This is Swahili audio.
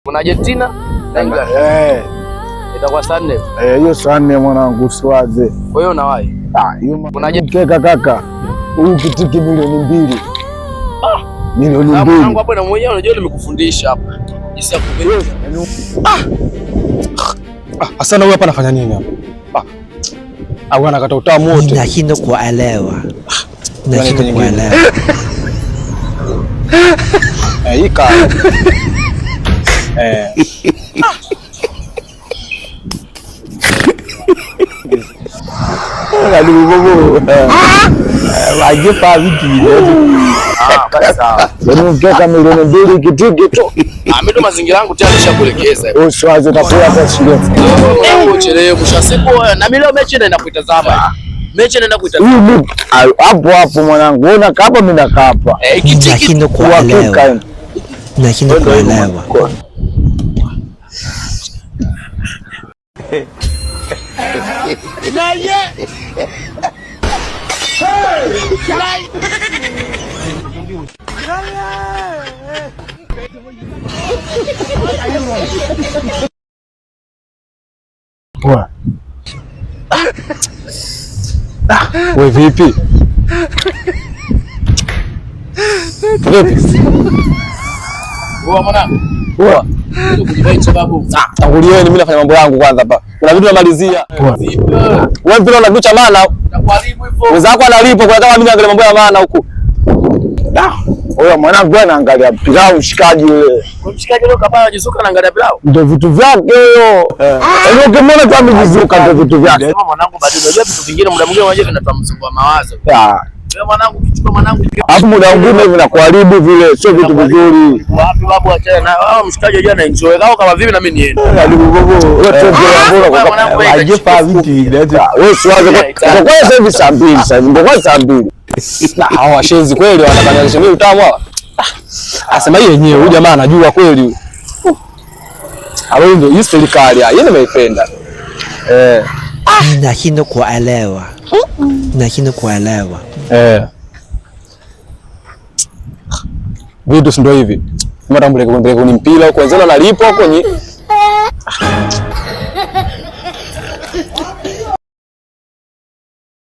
Kuna Argentina na England. Itakuwa saa 4. Hiyo saa 4 mwanangu usiwaze. Kwa hiyo unawahi? Kuna Argentina kaka. Huyu kitiki milioni 2. Milioni 2. Mwanangu hapo na mwenyewe unajua nimekufundisha hapa. Jinsi ya kubeti. Asana huyu hapa anafanya nini hapa? Au anakata utamu wote. Nashindwa kuelewa. Nashindwa kuelewa. Hii kaya. Kali gogo. Wajipa vipi ile? Sawa. Ndio mtoka milioni 2 kitiki tu. Mimi ndo mazingira yangu tayari nishakuelekeza. Usiwaze utakuwa kwa shilingi. Uchelewe mwisho wa siku na mimi leo mechi naenda kuitazama. Mechi naenda kuitazama. Hapo mwanangu. Unaona hapa mimi nakaa hapa. Nashindwa kuelewa. Nashindwa kuelewa. Wewe vipi? Poa mwanangu. Poa. Tangulieni, mimi nafanya mambo yangu kwanza hapa. Kuna vitu namalizia. Wewe mpira una kitu maana. Nakuharibu hivyo. Wenzako analipo kwa kama mimi naangalia mambo ya maana huku. Huyo mwanangu anaangalia pilau mshikaji yule. Mshikaji leo kabla anajizuka anaangalia pilau. Ndio vitu vyake hiyo. Ndio ukimwona tu amejizuka ndio vitu vyake. Sema mwanangu bado unajua vitu vingine muda mwingine unajua vinatoa msongo wa mawazo. Wewe mwanangu kichukua mwanangu. Hapo muda mwingine hivi nakuharibu vile sio vitu vizuri. Wapi babu achana na wao mshikaji unajua na enjoy kao kama vipi na mimi niende. Wewe wajipa vipi ile? Wewe siwaze kwa sasa hivi saa 2 sasa hivi ndio saa 2. Na hawa washenzi kweli wanakanyalisha mimi utamu hawa. Asema yeye yenyewe huyu jamaa anajua kweli. Hapo ndio hii serikali yeye nimeipenda. Nashindwa kuelewa. Nashindwa kuelewa. Vitu ndio hivi. Mara mbele kwenye mpira huko wenzao nalipo huko